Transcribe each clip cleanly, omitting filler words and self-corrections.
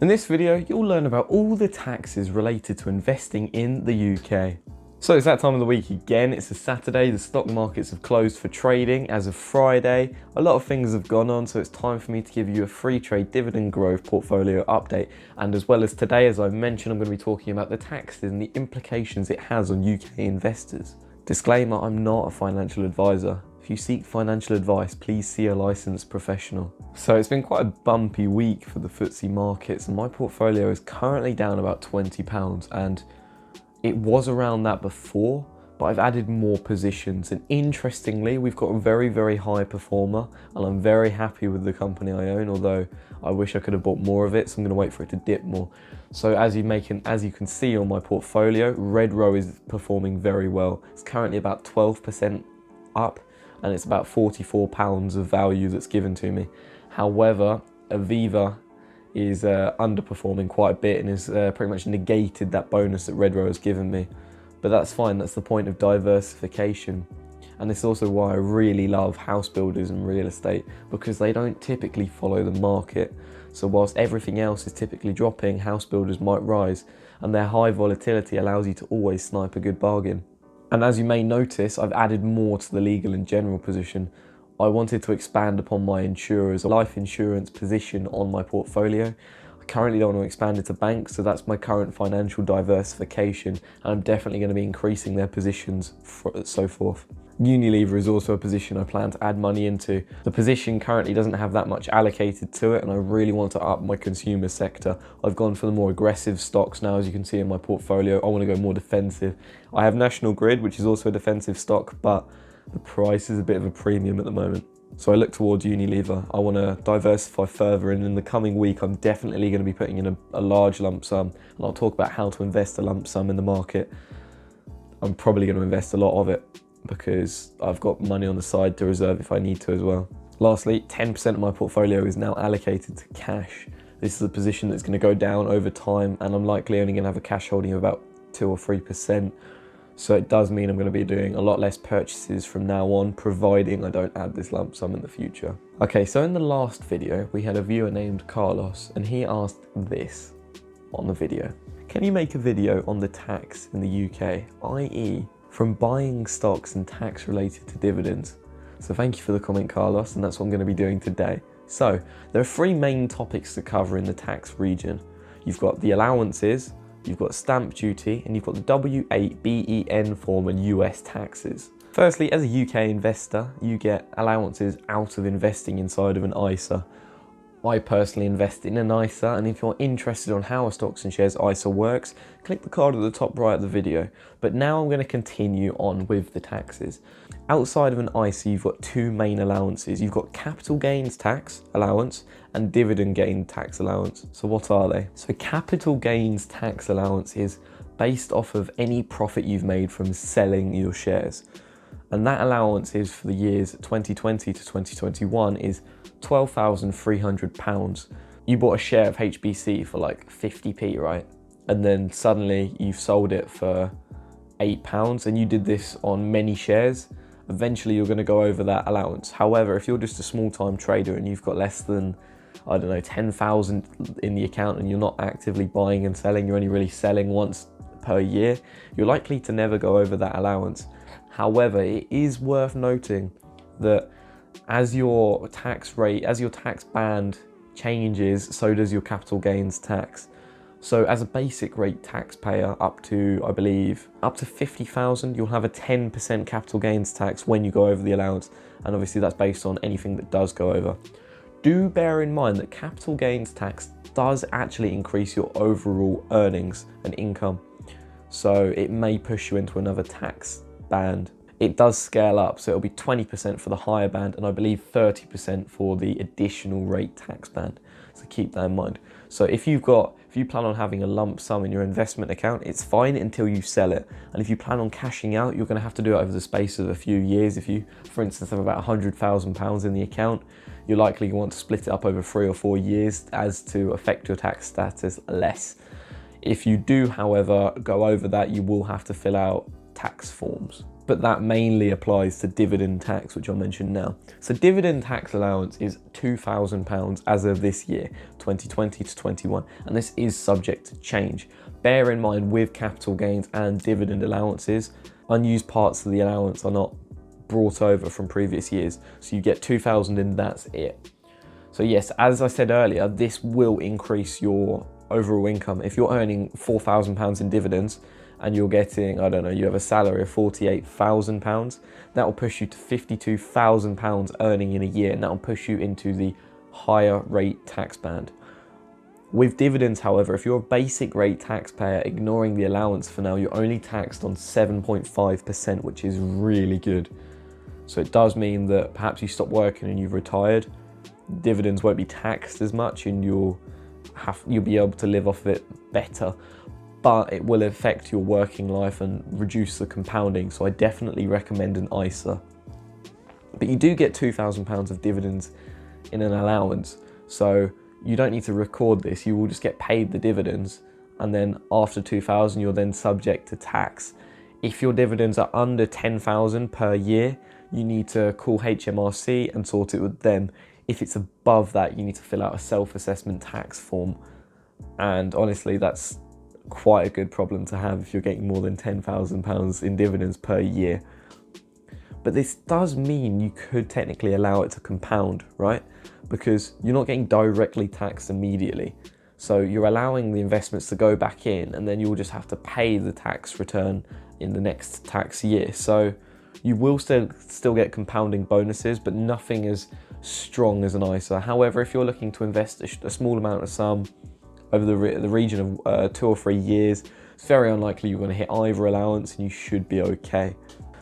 In this video, you'll learn about all the taxes related to investing in the UK. So it's that time of the week again. It's a Saturday, the stock markets have closed for trading as of Friday. A lot of things have gone on, so it's time for me to give you a Freetrade dividend growth portfolio update. And as well as today, as I've mentioned, I'm going to be talking about the taxes and the implications it has on UK investors. Disclaimer, I'm not a financial advisor. If you seek financial advice, please see a licensed professional. So it's been quite a bumpy week for the FTSE markets, and my portfolio is currently down about £20, and it was around that before, but I've added more positions. And interestingly, we've got a very, very high performer, and I'm very happy with the company I own, although I wish I could have bought more of it, so I'm going to wait for it to dip more. So as you can see on my portfolio, Redrow is performing very well. It's currently about 12% up, and it's about £44 of value that's given to me. However, Aviva is underperforming quite a bit and has pretty much negated that bonus that Redrow has given me. But that's fine, that's the point of diversification. And it's also why I really love house builders and real estate, because they don't typically follow the market. So whilst everything else is typically dropping, house builders might rise, and their high volatility allows you to always snipe a good bargain. And as you may notice, I've added more to the legal and general position. I wanted to expand upon my insurers' life insurance position on my portfolio. I currently don't want to expand it to banks, so that's my current financial diversification, and I'm definitely going to be increasing their positions, so forth. Unilever is also a position I plan to add money into. The position currently doesn't have that much allocated to it, and I really want to up my consumer sector. I've gone for the more aggressive stocks now, as you can see in my portfolio. I want to go more defensive. I have National Grid, which is also a defensive stock, but the price is a bit of a premium at the moment. So I look towards Unilever. I want to diversify further, and in the coming week, I'm definitely going to be putting in a large lump sum, and I'll talk about how to invest a lump sum in the market. I'm probably going to invest a lot of it, because I've got money on the side to reserve if I need to as well. Lastly, 10% of my portfolio is now allocated to cash. This is a position that's going to go down over time, and I'm likely only going to have a cash holding of about 2 or 3%. So it does mean I'm going to be doing a lot less purchases from now on, providing I don't add this lump sum in the future. Okay, so in the last video, we had a viewer named Carlos, and he asked this on the video. Can you make a video on the tax in the UK, i.e. from buying stocks and tax related to dividends? So thank you for the comment, Carlos, and that's what I'm going to be doing today. So there are 3 main topics to cover in the tax region. You've got the allowances, you've got stamp duty, and you've got the W8BEN form and US taxes. Firstly, as a UK investor, you get allowances out of investing inside of an ISA. I personally invest in an ISA, and if you're interested on how a stocks and shares ISA works, click the card at the top right of the video. But now I'm going to continue on with the taxes. Outside of an ISA, you've got 2 main allowances. You've got capital gains tax allowance and dividend gain tax allowance. So what are they? So capital gains tax allowance is based off of any profit you've made from selling your shares. And that allowance is for the years 2020 to 2021 is £12,300. You bought a share of HBC for like 50p, right? And then suddenly you've sold it for £8, and you did this on many shares. Eventually you're going to go over that allowance. However, if you're just a small-time trader and you've got less than, I don't know, 10,000 in the account, and you're not actively buying and selling, you're only really selling once per year, you're likely to never go over that allowance. However, it is worth noting that as your tax band changes, so does your capital gains tax. So as a basic rate taxpayer up to, I believe, up to 50,000, you'll have a 10% capital gains tax when you go over the allowance. And obviously that's based on anything that does go over. Do bear in mind that capital gains tax does actually increase your overall earnings and income. So it may push you into another tax band. It does scale up, so it'll be 20% for the higher band, and I believe 30% for the additional rate tax band. So keep that in mind. So if you plan on having a lump sum in your investment account, it's fine until you sell it. And if you plan on cashing out, you're going to have to do it over the space of a few years. If you, for instance, have about £100,000 in the account, you're likely going to want to split it up over 3 or 4 years as to affect your tax status less. If you do, however, go over that, you will have to fill out tax forms. but that mainly applies to dividend tax, which I'll mention now. So dividend tax allowance is £2,000 as of this year, 2020 to 21, and this is subject to change. Bear in mind, with capital gains and dividend allowances, unused parts of the allowance are not brought over from previous years, so you get 2,000 and that's it. So yes, as I said earlier, this will increase your overall income. If you're earning £4,000 in dividends and you're getting, I don't know, you have a salary of £48,000, that will push you to £52,000 earning in a year, and that will push you into the higher rate tax band. With dividends, however, if you're a basic rate taxpayer, ignoring the allowance for now, you're only taxed on 7.5%, which is really good. So it does mean that perhaps you stop working and you've retired, dividends won't be taxed as much and you'll be able to live off of it better, but it will affect your working life and reduce the compounding. So I definitely recommend an ISA. But you do get £2,000 of dividends in an allowance, so you don't need to record this. You will just get paid the dividends, and then after 2,000 you're then subject to tax. If your dividends are under 10,000 per year, you need to call HMRC and sort it with them. If it's above that, you need to fill out a self-assessment tax form. And honestly, that's quite a good problem to have if you're getting more than £10,000 in dividends per year. But this does mean you could technically allow it to compound, right? Because you're not getting directly taxed immediately. So you're allowing the investments to go back in, and then you'll just have to pay the tax return in the next tax year. So you will still get compounding bonuses, but nothing as strong as an ISA. However, if you're looking to invest a small amount of sum over the region of 2 or 3 years, it's very unlikely you're going to hit either allowance, and you should be okay.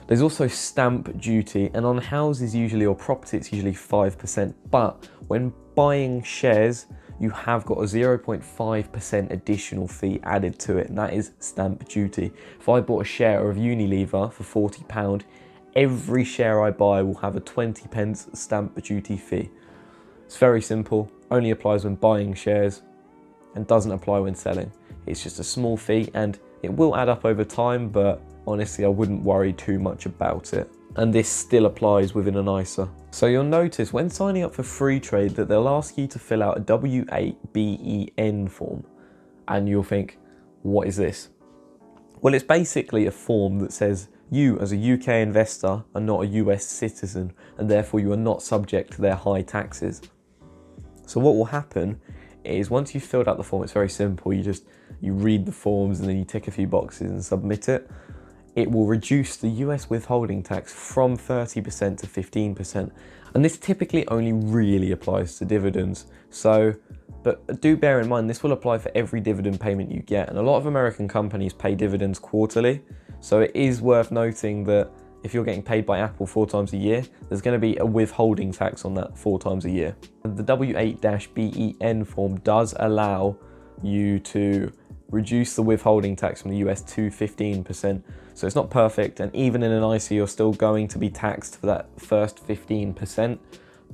There's also stamp duty, and on houses usually, or property, it's usually 5%, but when buying shares, you have got a 0.5% additional fee added to it, and that is stamp duty. If I bought a share of Unilever for £40, every share I buy will have a 20p stamp duty fee. It's very simple, only applies when buying shares and doesn't apply when selling. It's just a small fee and it will add up over time, but honestly I wouldn't worry too much about it. And this still applies within an ISA. So you'll notice when signing up for Freetrade that they'll ask you to fill out a W8BEN form, and you'll think, what is this? Well, it's basically a form that says you as a UK investor are not a US citizen, and therefore you are not subject to their high taxes. So what will happen is once you've filled out the form, it's very simple. You read the forms and then you tick a few boxes and submit it. It will reduce the US withholding tax from 30% to 15%. And this typically only really applies to dividends. But do bear in mind, this will apply for every dividend payment you get. And a lot of American companies pay dividends quarterly. So it is worth noting that if you're getting paid by Apple 4 times a year, there's going to be a withholding tax on that 4 times a year. The W8-BEN form does allow you to reduce the withholding tax from the US to 15%. So it's not perfect, and even in an ISA you're still going to be taxed for that first 15%,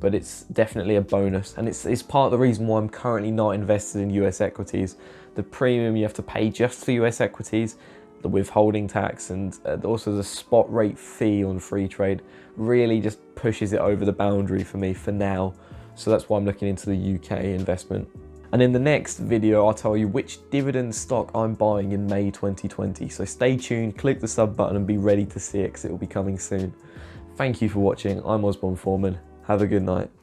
but it's definitely a bonus. And it's part of the reason why I'm currently not invested in US equities. The premium you have to pay just for US equities, the withholding tax, and also the spot rate fee on Freetrade really just pushes it over the boundary for me for now. So that's why I'm looking into the UK investment. And in the next video, I'll tell you which dividend stock I'm buying in May 2020. So stay tuned, click the sub button and be ready to see it because it will be coming soon. Thank you for watching. I'm Osborne Foreman. Have a good night.